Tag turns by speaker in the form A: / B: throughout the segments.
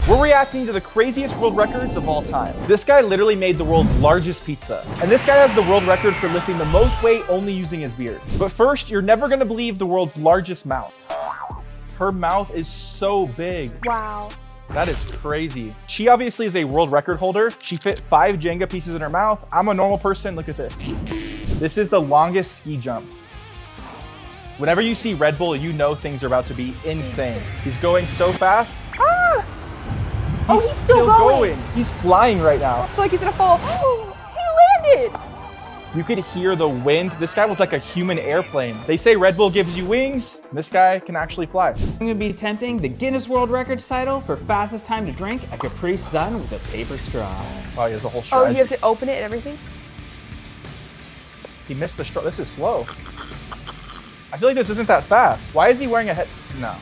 A: We're reacting to the craziest world records of all time. This guy literally made the world's largest pizza. And this guy has the world record for lifting the most weight only using his beard. But first, you're never gonna believe the world's largest mouth. Her mouth is so big.
B: Wow.
A: That is crazy. She obviously is a world record holder. She fit 5 Jenga pieces in her mouth. I'm a normal person, look at this. This is the longest ski jump. Whenever you see Red Bull, you know things are about to be insane. He's going so fast.
B: Ah! He's still going.
A: He's flying right now.
B: I feel like he's gonna fall. He landed.
A: You could hear the wind. This guy was like a human airplane. They say Red Bull gives you wings. This guy can actually fly.
C: I'm gonna be attempting the Guinness World Records title for fastest time to drink a Capri Sun with a paper straw.
A: Oh, he has a whole straw.
B: Oh, you have to open it and everything?
A: He missed the straw. This is slow. I feel like this isn't that fast. Why is he wearing a head? No.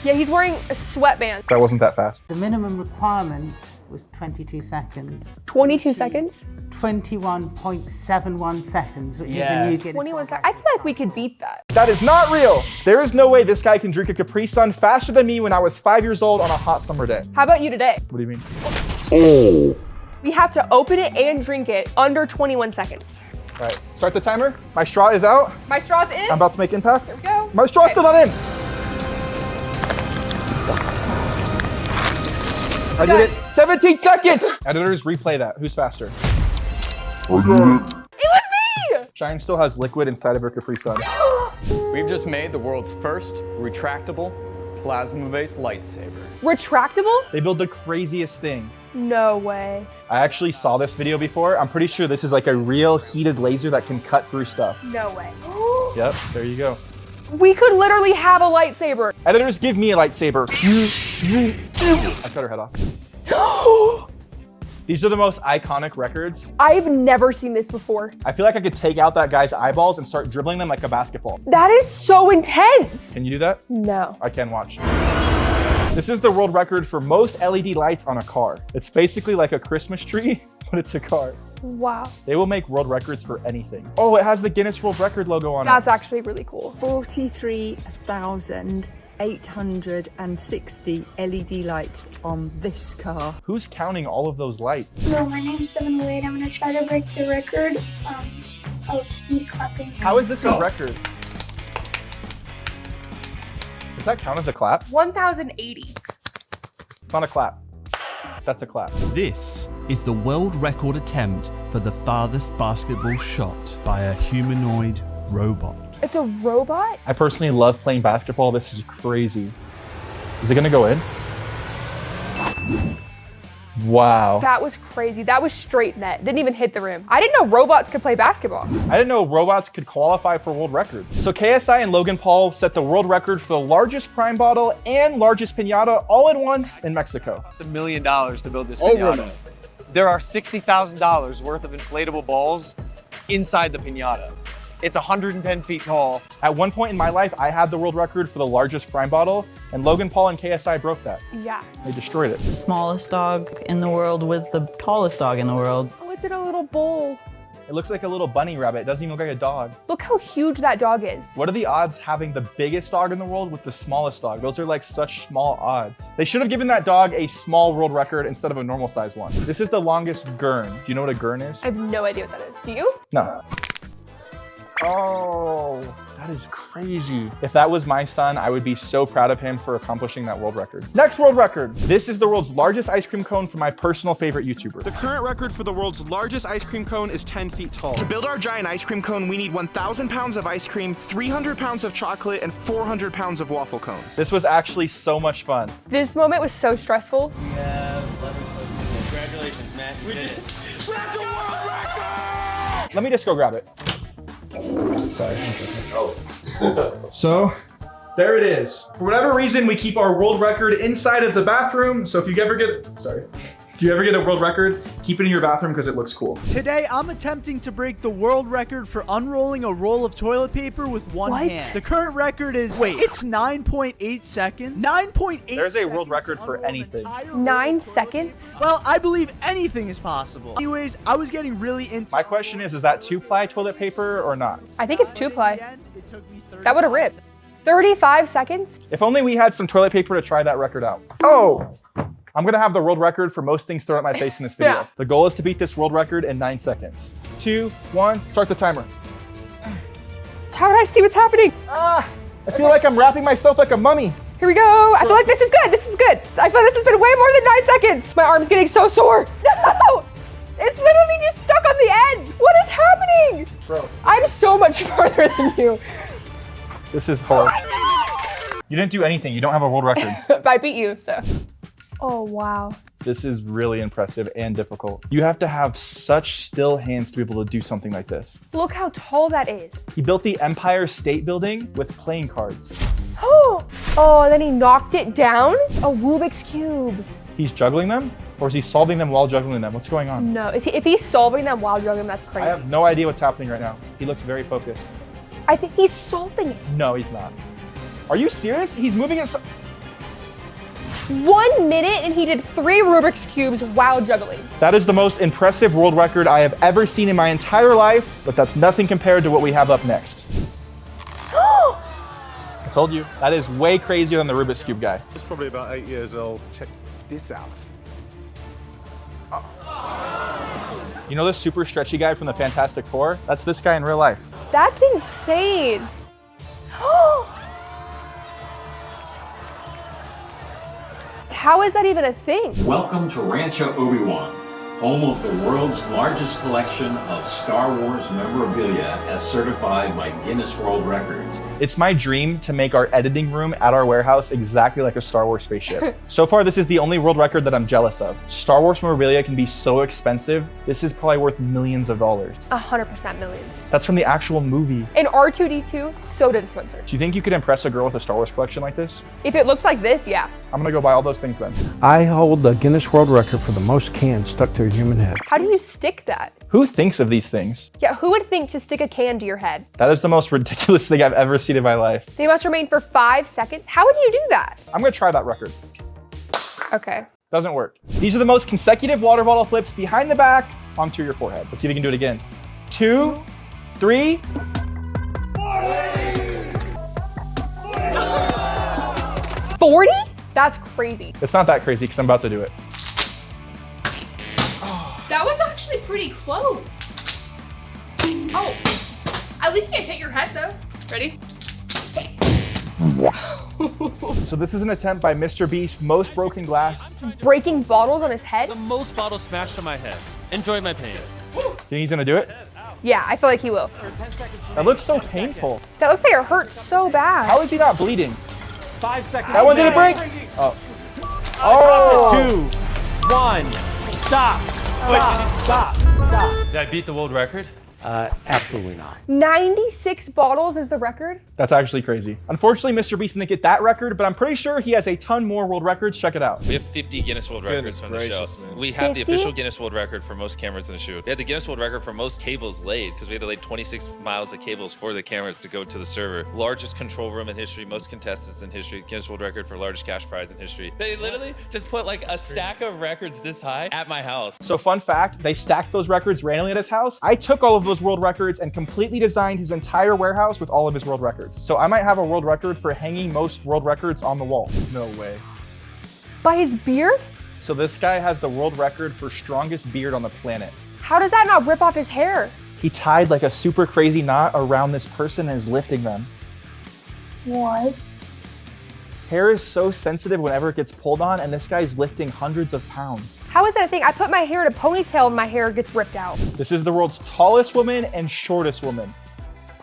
B: Yeah, he's wearing a sweatband.
A: That wasn't that fast.
D: The minimum requirement was 22 seconds.
B: 22 seconds?
D: 21.71 seconds, which is a new Guinness
B: 21
D: World
B: seconds. I feel like we could beat that.
A: That is not real. There is no way this guy can drink a Capri Sun faster than me when I was 5 years old on a hot summer day.
B: How about you today?
A: What do you mean?
B: Oh. We have to open it and drink it under 21 seconds.
A: All right, start the timer. My straw is out.
B: My straw's in.
A: I'm about to make impact.
B: There we go.
A: My straw's still not in. I did it. 17 seconds. Editors, replay that. Who's faster?
B: It was me!
A: Cheyanne still has liquid inside of her Capri Sun.
E: We've just made the world's first retractable plasma-based lightsaber.
B: Retractable?
A: They build the craziest things.
B: No way.
A: I actually saw this video before. I'm pretty sure this is like a real heated laser that can cut through stuff.
B: No way.
A: Yep, there you go.
B: We could literally have a lightsaber.
A: Editors, give me a lightsaber. I cut her head off. These are the most iconic records.
B: I've never seen this before.
A: I feel like I could take out that guy's eyeballs and start dribbling them like a basketball.
B: That is so intense.
A: Can you do that?
B: No.
A: I can watch. This is the world record for most LED lights on a car. It's basically like a Christmas tree, but it's a car.
B: Wow.
A: They will make world records for anything. Oh, it has the Guinness World Record logo on it.
B: That's actually really cool.
F: 43,860 LED lights on this car.
A: Who's counting all of those lights?
G: Hello, my name's 708. I'm gonna try to break the record of speed clapping.
A: How is this a record? Does that count as a clap?
B: 1,080.
A: It's not a clap. That's a clap.
H: This is the world record attempt for the farthest basketball shot by a humanoid robot.
B: It's a robot?
A: I personally love playing basketball. This is crazy. Is it gonna go in? Wow.
B: That was crazy. That was straight net. Didn't even hit the rim. I didn't know robots could play basketball.
A: I didn't know robots could qualify for world records. So KSI and Logan Paul set the world record for the largest prime bottle and largest piñata all at once in Mexico.
I: It's $1 million to build this piñata. There are $60,000 worth of inflatable balls inside the piñata. It's 110 feet tall.
A: At one point in my life, I had the world record for the largest prime bottle, and Logan Paul and KSI broke that.
B: Yeah.
A: They destroyed it.
D: Smallest dog in the world with the tallest dog in the world.
B: Oh, it's in a little bowl.
A: It looks like a little bunny rabbit. It doesn't even look like a dog.
B: Look how huge that dog is.
A: What are the odds having the biggest dog in the world with the smallest dog? Those are like such small odds. They should have given that dog a small world record instead of a normal size one. This is the longest gurn. Do you know what a gurn is?
B: I have no idea what that is. Do you?
A: No. Oh, that is crazy. If that was my son, I would be so proud of him for accomplishing that world record. Next world record. This is the world's largest ice cream cone for my personal favorite YouTuber.
J: The current record for the world's largest ice cream cone is 10 feet tall. To build our giant ice cream cone, we need 1,000 pounds of ice cream, 300 pounds of chocolate, and 400 pounds of waffle cones.
A: This was actually so much fun.
B: This moment was so stressful.
E: Yeah, congratulations, Matt. You did it.
J: That's a world record!
A: Let me just go grab it. Sorry. So, there it is. For whatever reason, we keep our world record inside of the bathroom. So if you ever get a world record, keep it in your bathroom because it looks cool.
K: Today, I'm attempting to break the world record for unrolling a roll of toilet paper with one hand. The current record is, it's 9.8 seconds. 9.8
A: There's a world record for anything.
B: 9 seconds?
K: Well, I believe anything is possible. Anyways, I was getting really into
A: My question is that 2-ply toilet paper or not?
B: I think it's 2-ply. That would have ripped. 35 seconds?
A: If only we had some toilet paper to try that record out. Oh, I'm gonna have the world record for most things thrown at my face in this video.
B: Yeah.
A: The goal is to beat this world record in 9 seconds. 2, 1, start the timer.
B: How do I see what's happening?
A: I feel like I'm wrapping myself like a mummy.
B: Here we go. I feel like this is good. This is good. I feel like this has been way more than 9 seconds. My arm's getting so sore. No! It's literally just stuck on the end. What is happening?
A: Bro.
B: I'm so much farther than you.
A: This is hard. You didn't do anything. You don't have a world record.
B: But I beat you, so.
G: Oh, wow.
A: This is really impressive and difficult. You have to have such still hands to be able to do something like this.
B: Look how tall that is.
A: He built the Empire State Building with playing cards.
B: Oh, and then he knocked it down? Oh, Rubik's Cubes.
A: He's juggling them? Or is he solving them while juggling them? What's going on?
B: No, if he's solving them while juggling, that's crazy.
A: I have no idea what's happening right now. He looks very focused.
B: I think he's solving it.
A: No, he's not. Are you serious? He's moving it
B: 1 minute and he did 3 Rubik's Cubes while juggling.
A: That is the most impressive world record I have ever seen in my entire life, but that's nothing compared to what we have up next. I told you, that is way crazier than the Rubik's Cube guy.
L: He's probably about 8 years old. Check this out.
A: You know this super stretchy guy from the Fantastic Four? That's this guy in real life.
B: That's insane. How is that even a thing?
M: Welcome to Rancho Obi-Wan, home of the world's largest collection of Star Wars memorabilia as certified by Guinness World Records.
A: It's my dream to make our editing room at our warehouse exactly like a Star Wars spaceship. So far, this is the only world record that I'm jealous of. Star Wars memorabilia can be so expensive. This is probably worth millions of dollars.
B: 100% millions.
A: That's from the actual movie.
B: And R2-D2 soda dispenser.
A: Do you think you could impress a girl with a Star Wars collection like this?
B: If it looks like this, yeah.
A: I'm gonna go buy all those things then.
N: I hold the Guinness World Record for the most cans stuck to a human head.
B: How do you stick that?
A: Who thinks of these things?
B: Yeah, who would think to stick a can to your head?
A: That is the most ridiculous thing I've ever seen in my life.
B: They must remain for 5 seconds. How would you do that?
A: I'm gonna try that record.
B: Okay.
A: Doesn't work. These are the most consecutive water bottle flips behind the back onto your forehead. Let's see if we can do it again. 2, 3.
B: 40? That's crazy.
A: It's not that crazy because I'm about to do it.
B: That was actually pretty close. Oh, at least it hit your head though. Ready?
A: So this is an attempt by Mr. Beast, most broken glass.
B: He's breaking bottles on his head?
O: The most bottles smashed on my head. Enjoy my pain.
A: Think he's gonna do it?
B: Yeah, I feel like he will.
A: That looks so painful.
B: That looks like it hurts so bad.
A: How is he not bleeding?
J: 5 seconds.
A: That one didn't break? Oh.
J: Oh! 2, 1, stop. Stop.
O: Did I beat the world record?
J: Absolutely not.
B: 96 bottles is the record?
A: That's actually crazy. Unfortunately, Mr. Beast didn't get that record, but I'm pretty sure he has a ton more world records. Check it out.
P: We have 50 Guinness World Records from the show.
L: Man.
P: We have
B: 50?
P: the official Guinness World Record for most cameras in a shoot. We had the Guinness World Record for most cables laid because we had to lay 26 miles of cables for the cameras to go to the server. Largest control room in history, most contestants in history. Guinness World Record for largest cash prize in history. They literally just put like a stack of records this high at my house.
A: So fun fact, they stacked those records randomly at his house. I took all of those world records and completely designed his entire warehouse with all of his world records. So I might have a world record for hanging most world records on the wall. No way.
B: By his beard?
A: So this guy has the world record for strongest beard on the planet.
B: How does that not rip off his hair?
A: He tied like a super crazy knot around this person and is lifting them.
G: What?
A: Hair is so sensitive whenever it gets pulled on, and this guy's lifting hundreds of pounds.
B: How is that a thing? I put my hair in a ponytail and my hair gets ripped out.
A: This is the world's tallest woman and shortest woman.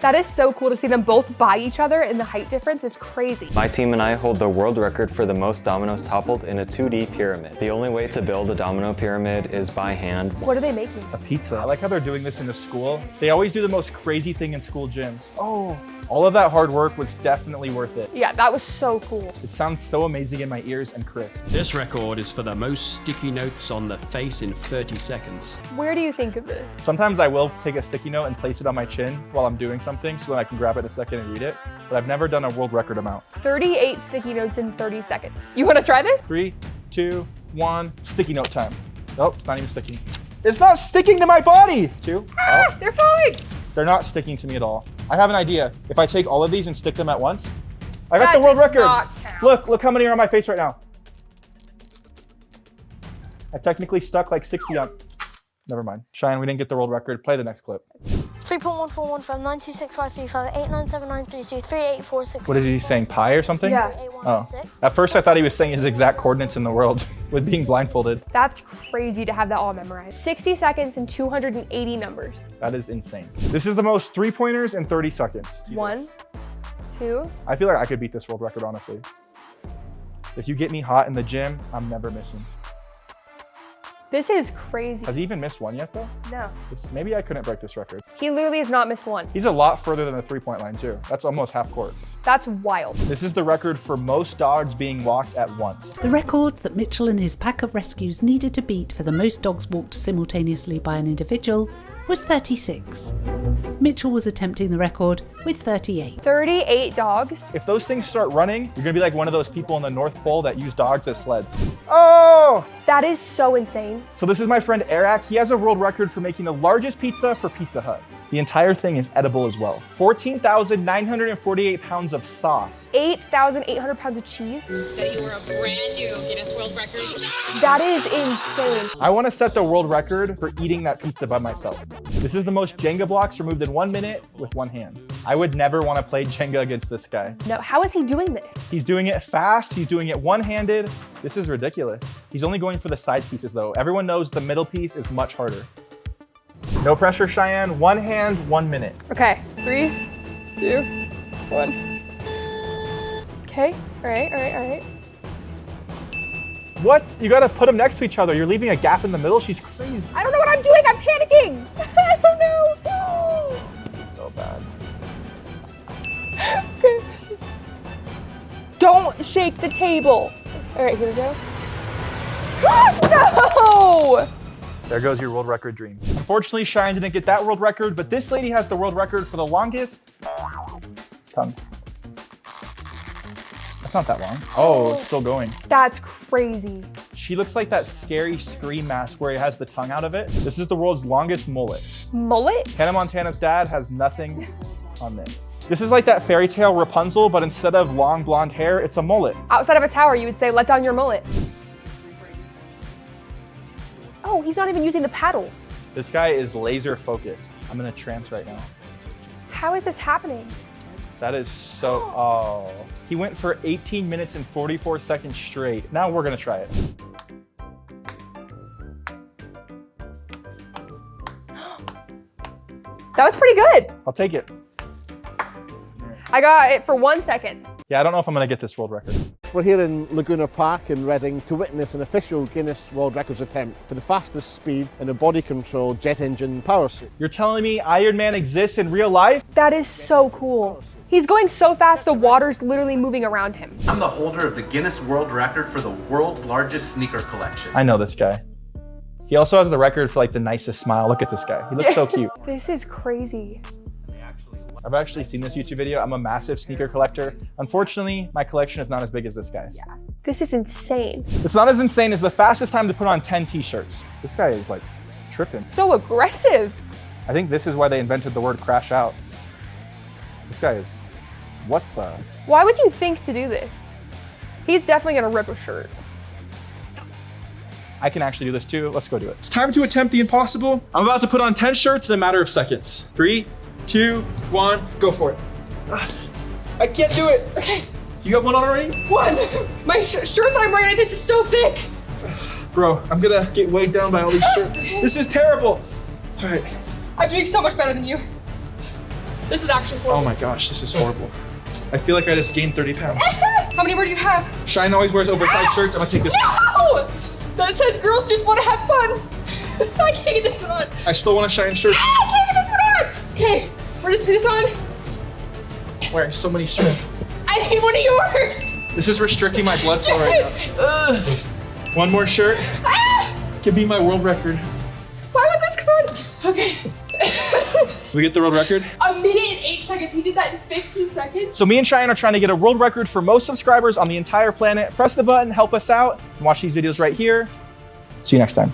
B: That is so cool to see them both by each other, and the height difference is crazy.
Q: My team and I hold the world record for the most dominoes toppled in a 2D pyramid. The only way to build a domino pyramid is by hand.
B: What are they making?
A: A pizza. I like how they're doing this in the school. They always do the most crazy thing in school gyms. Oh, all of that hard work was definitely worth it.
B: Yeah, that was so cool.
A: It sounds so amazing in my ears and crisp.
R: This record is for the most sticky notes on the face in 30 seconds.
B: Where do you think of this?
A: Sometimes I will take a sticky note and place it on my chin while I'm doing something so that I can grab it in a second and read it, but I've never done a world record amount.
B: 38 sticky notes in 30 seconds. You want to try this?
A: 3, 2, 1, sticky note time. Nope, it's not even sticking. It's not sticking to my body! 2.
B: Ah, they're falling!
A: They're not sticking to me at all. I have an idea. If I take all of these and stick them at once, I got
B: That
A: the world
B: does
A: record.
B: not count.
A: Look how many are on my face right now. I technically stuck like 60 on. Never mind. Cheyanne, we didn't get the world record. Play the next clip.
G: 3.14159265358979323846.
A: What is he saying? Pi or something?
B: Yeah.
A: Oh. At first I thought he was saying his exact coordinates in the world with being blindfolded.
B: That's crazy to have that all memorized. 60 seconds and 280 numbers.
A: That is insane. This is the most 3-pointers in 30 seconds.
B: 1, 2.
A: I feel like I could beat this world record, honestly. If you get me hot in the gym, I'm never missing.
B: This is crazy.
A: Has he even missed one yet, though?
B: No.
A: Maybe I couldn't break this record.
B: He literally has not missed one.
A: He's a lot further than the 3-point line, too. That's almost half court.
B: That's wild.
A: This is the record for most dogs being walked at once.
S: The record that Mitchell and his pack of rescues needed to beat for the most dogs walked simultaneously by an individual was 36. Mitchell was attempting the record with 38.
B: 38 dogs?
A: If those things start running, you're gonna be like one of those people in the North Pole that use dogs as sleds. Oh!
B: That is so insane.
A: So this is my friend Eric. He has a world record for making the largest pizza for Pizza Hut. The entire thing is edible as well. 14,948 pounds of sauce.
B: 8,800 pounds of cheese.
T: That you were a brand new Guinness World Record.
B: That is insane.
A: I want to set the world record for eating that pizza by myself. This is the most Jenga blocks removed in 1 minute with one hand. I would never want to play Jenga against this guy.
B: No, how is he doing this?
A: He's doing it fast. He's doing it one-handed. This is ridiculous. He's only going for the side pieces though. Everyone knows the middle piece is much harder. No pressure, Cheyanne. One hand, 1 minute.
B: Okay, 3, 2, 1. Okay, all right.
A: What? You gotta put them next to each other. You're leaving a gap in the middle? She's crazy.
B: I don't know what I'm doing. I'm panicking. I don't know. No.
A: This is so bad.
B: Okay. Don't shake the table. All right, here we go. No!
A: There goes your world record dream. Unfortunately, Cheyanne didn't get that world record, but this lady has the world record for the longest tongue. That's not that long. Oh, it's still going.
B: That's crazy.
A: She looks like that scary Scream mask where it has the tongue out of it. This is the world's longest mullet.
B: Mullet?
A: Hannah Montana's dad has nothing on this. This is like that fairy tale Rapunzel, but instead of long blonde hair, it's a mullet.
B: Outside of a tower, you would say, let down your mullet. Oh, he's not even using the paddle.
A: This guy is laser focused. I'm in a trance right now.
B: How is this happening?
A: That is so, oh. He went for 18 minutes and 44 seconds straight. Now we're gonna try it.
B: That was pretty good.
A: I'll take it.
B: I got it for 1 second.
A: Yeah, I don't know if I'm gonna get this world record.
U: We're here in Laguna Park in Reading to witness an official Guinness World Records attempt for the fastest speed in a body control jet engine power suit.
A: You're telling me Iron Man exists in real life?
B: That is so cool. He's going so fast, the water's literally moving around him.
V: I'm the holder of the Guinness World Record for the world's largest sneaker collection.
A: I know this guy. He also has the record for like the nicest smile. Look at this guy. He looks so cute.
B: This is crazy.
A: I've actually seen this YouTube video. I'm a massive sneaker collector. Unfortunately, my collection is not as big as this guy's.
B: Yeah. This is insane.
A: It's not as insane as the fastest time to put on 10 t-shirts. This guy is like tripping.
B: So aggressive.
A: I think this is why they invented the word crash out. This guy is, what the?
B: Why would you think to do this? He's definitely gonna rip a shirt.
A: I can actually do this too. Let's go do it. It's time to attempt the impossible. I'm about to put on 10 shirts in a matter of seconds. 3, 2, 1, go for it. I can't do it. Okay. You have one on already?
B: One. My shirt that I'm wearing, this is so thick.
A: Bro, I'm gonna get weighed down by all these shirts. This is terrible. All right.
B: I'm doing so much better than you. This is actually horrible.
A: Oh my gosh, this is horrible. I feel like I just gained 30 pounds.
B: How many more do you have?
A: Cheyanne always wears oversized shirts. I'm gonna take this
B: one. That says girls just want to have fun. I can't get this one on.
A: I still want a Cheyanne shirt.
B: I can't get this one on. Okay, we're just putting this on.
A: Wearing so many shirts.
B: I need one of yours.
A: This is restricting my blood flow right now. One more shirt. Could be my world record.
B: Why would this come on? Okay.
A: We get the world record?
B: 1 minute and 8 seconds. He did that in 15 seconds.
A: So me and Cheyanne are trying to get a world record for most subscribers on the entire planet. Press the button, help us out, and watch these videos right here. See you next time.